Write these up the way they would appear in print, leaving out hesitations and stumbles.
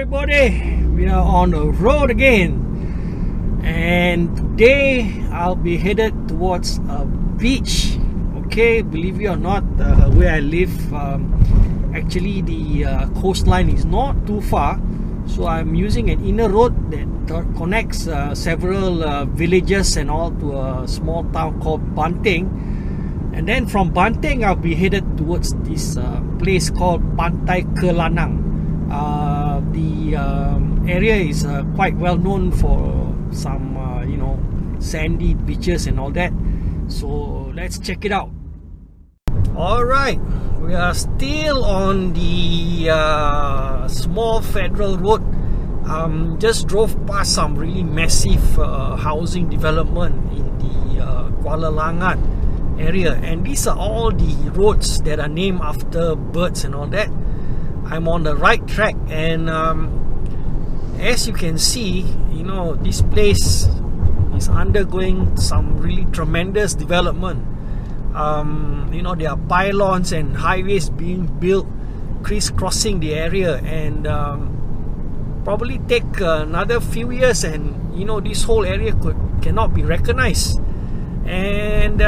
everybody, we are on the road again, and today I'll be headed towards a beach. Okay, believe it or not, where I live, actually the coastline is not too far, so I'm using an inner road that connects several villages and all to a small town called Banting. And then from Banting I'll be headed towards this place called Pantai Kelanang. The area is quite well known for some sandy beaches and all that, so let's check it out. Alright, we are still on the small federal road. Just drove past some really massive housing development in the Lalang area, and these are all the roads that are named after birds and all that. I'm on the right track, and as you can see, this place is undergoing some really tremendous development. There are pylons and highways being built crisscrossing the area, and probably take another few years, and this whole area cannot be recognized. And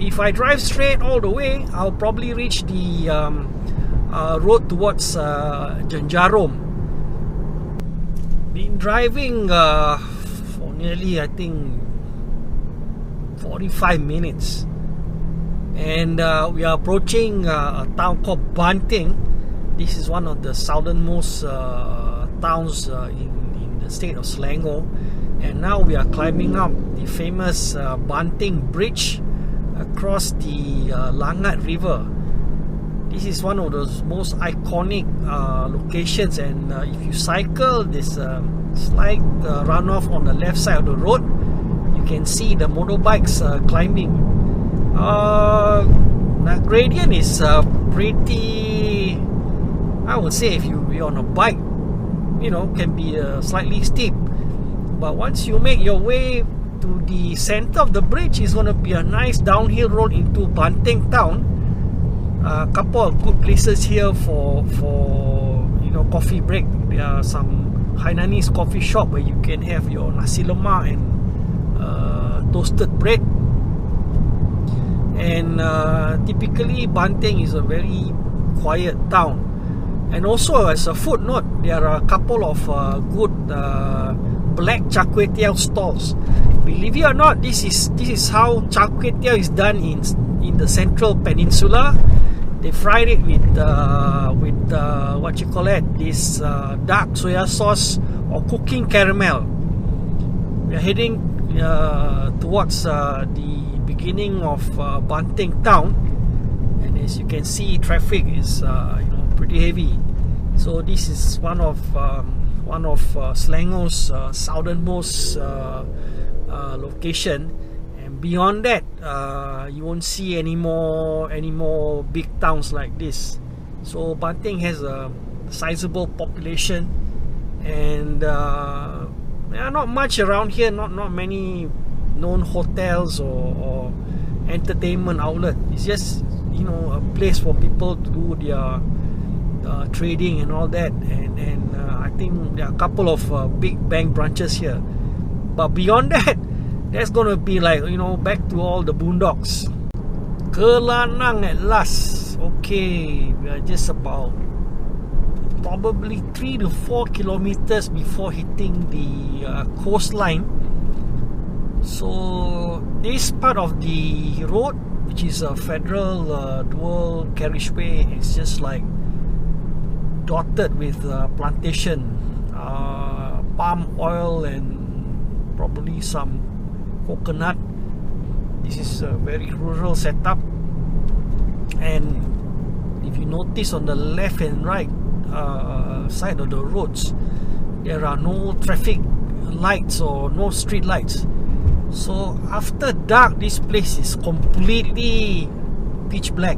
if I drive straight all the way, I'll probably reach the road towards Jenjarom. Been driving for nearly, I think, 45 minutes, and we are approaching a town called Banting. This is one of the southernmost towns in the state of Selangor, and now we are climbing up the famous Banting Bridge across the Lalang River. This is one of those most iconic locations, and if you cycle this slight runoff on the left side of the road, you can see the motorbikes climbing. The gradient is pretty, I would say, if you're on a bike, can be slightly steep. But once you make your way to the center of the bridge, it's going to be a nice downhill road into Banting town. A couple of good places here for coffee break. There are some Hainanese coffee shop where you can have your nasi lemak and toasted bread. And typically Banting is a very quiet town. And also, as a footnote, there are a couple of good black char kway teow stalls. Believe it or not, this is how char kway teow is done in the Central Peninsula. They fried it with what you call it, this dark soya sauce or cooking caramel. We are heading towards the beginning of Banting town, and as you can see, traffic is pretty heavy. So this is one of Selangor's southernmost location. Beyond that, you won't see any more big towns like this. So Banting has a sizable population, and there are not much around here. Not many known hotels or entertainment outlet. It's just a place for people to do their trading and all that. And I think there are a couple of big bank branches here. But beyond that, that's gonna be like, back to all the boondocks. Kelanang at last. Okay, we are just about probably 3 to 4 kilometers before hitting the coastline. So this part of the road, which is a federal dual carriageway, is just like dotted with plantation, palm oil, and probably some coconut. This is a very rural setup, and if you notice on the left and right side of the roads, there are no traffic lights or no street lights. So after dark, this place is completely pitch black.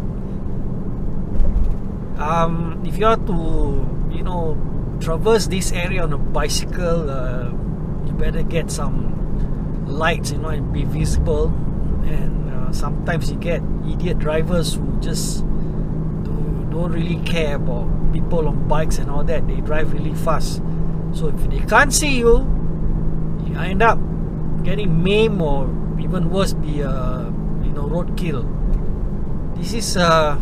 If you are to traverse this area on a bicycle, you better get some lights, and be visible. And sometimes you get idiot drivers who just don't really care about people on bikes and all that. They drive really fast. So if they can't see you, you end up getting maimed or even worse, be roadkill. This is the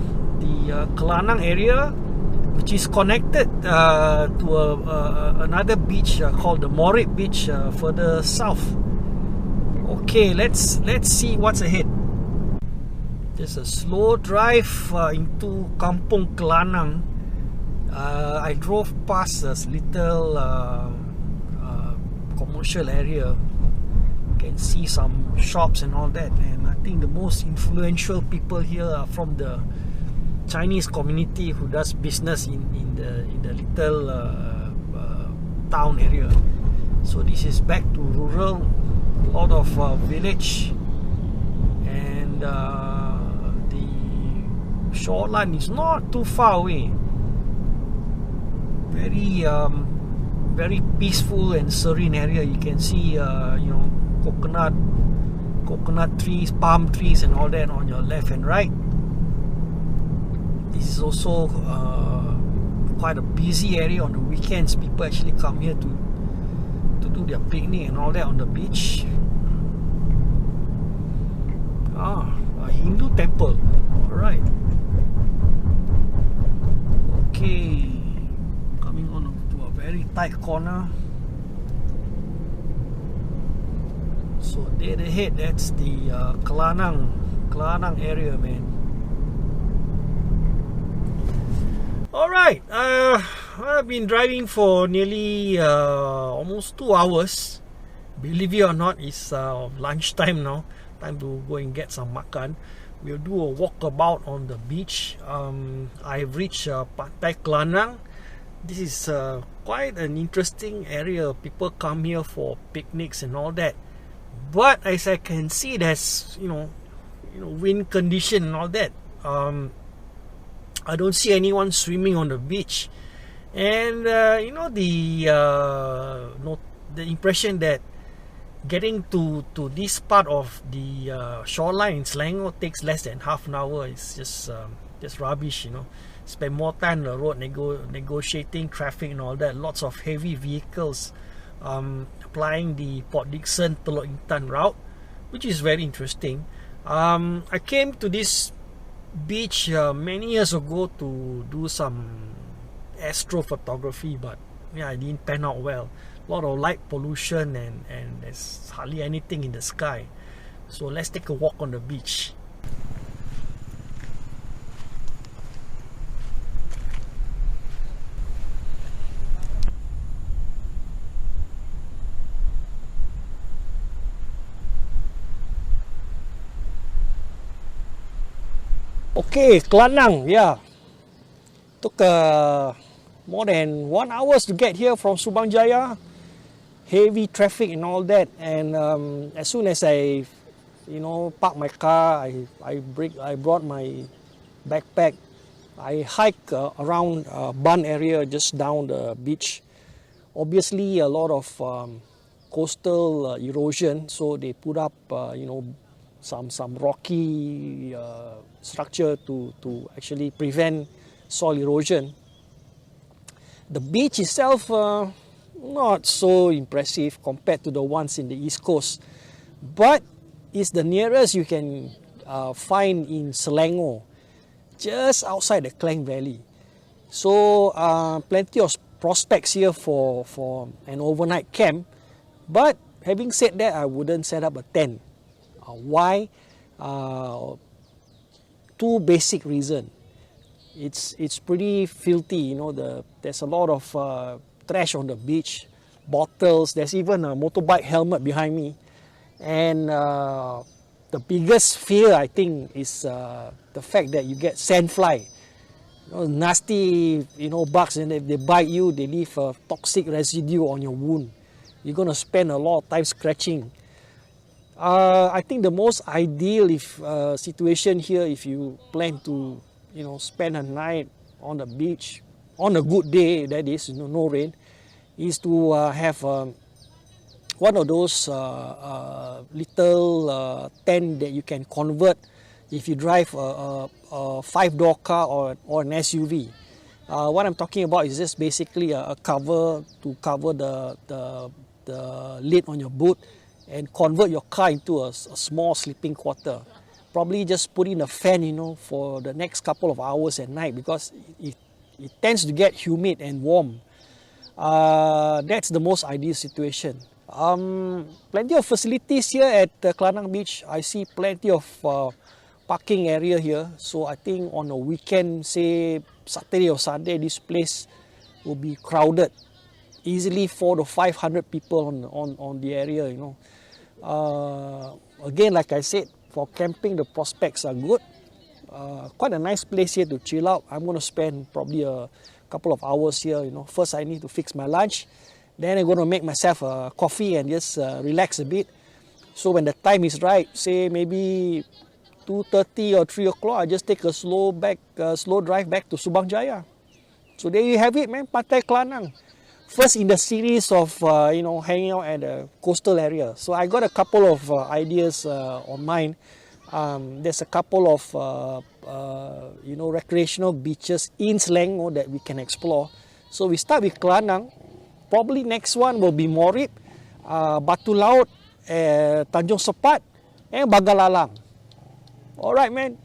Kelanang area, which is connected to another beach called the Morit Beach further south. Okay, let's see what's ahead. There's a slow drive into Kampung Kelanang. I drove past this little commercial area. You can see some shops and all that, and I think the most influential people here are from the Chinese community who does business in the little town area. So this is back to rural, a lot of village, and the shoreline is not too far away. Very peaceful and serene area. You can see coconut trees, palm trees and all that on your left and right. This is also quite a busy area on the weekends. People actually come here to do their picnic and all that on the beach. A Hindu temple. Alright. Okay. Coming on to a very tight corner. So dead ahead, that's the Kelanang area, man. Alright, I've been driving for nearly almost 2 hours. Believe it or not, it's lunchtime now. Time to go and get some makan. We'll do a walkabout on the beach. I've reached Pantai Kelanang. This is quite an interesting area. People come here for picnics and all that. But as I can see, there's wind condition and all that. I don't see anyone swimming on the beach, and the impression that getting to this part of the shoreline in Selangor takes less than half an hour. It's just rubbish. Spend more time on the road negotiating traffic and all that. Lots of heavy vehicles applying the Port Dickson Teluk Intan route, which is very interesting. I came to this beach many years ago to do some astrophotography, but yeah, it didn't pan out well. A lot of light pollution and there's hardly anything in the sky. So let's take a walk on the beach. Okay, Kelanang, yeah. Took more than 1 hour to get here from Subang Jaya. Heavy traffic and all that. And as soon as I, park my car, I brought my backpack. I hiked around Ban area just down the beach. Obviously, a lot of coastal erosion, so they put up, some rocky structure to actually prevent soil erosion. The beach itself not so impressive compared to the ones in the East Coast, but it's the nearest you can find in Selangor, just outside the Klang Valley. So plenty of prospects here for an overnight camp. But having said that, I wouldn't set up a tent. Why? Two basic reasons. It's pretty filthy, there's a lot of trash on the beach, bottles, there's even a motorbike helmet behind me. And the biggest fear, I think, is the fact that you get sandfly. Nasty, bugs, and if they bite you, they leave a toxic residue on your wound. You're going to spend a lot of time scratching. I think the most ideal situation here, if you plan to spend a night on the beach on a good day, that is, no rain, is to have one of those little tent that you can convert if you drive a 5-door car or an SUV. What I'm talking about is just basically a cover to cover the lid on your boot and convert your car into a small sleeping quarter. Probably just put in a fan, you know, for the next couple of hours at night, because it tends to get humid and warm. That's the most ideal situation. Plenty of facilities here at Kelanang Beach. I see plenty of parking area here. So I think on a weekend, say Saturday or Sunday, this place will be crowded. Easily 400 to 500 people on the area, you know. Again, like I said, for camping, the prospects are good. Quite a nice place here to chill out. I'm going to spend probably a couple of hours here, you know. First I need to fix my lunch, then I'm going to make myself a coffee and just relax a bit. So when the time is right, say maybe 2:30 or 3 o'clock, I just take a slow drive back to Subang Jaya. So there you have it, man. Pantai Kelanang, first in the series of you know, hanging out at the coastal area. So I got a couple of ideas on mind. There's a couple of you know, recreational beaches in Selangor that we can explore. So we start with Kelanang. Probably next one will be Morib, Batu Laut, Tanjung Sepat, and Bagan Lalang. Alright, man.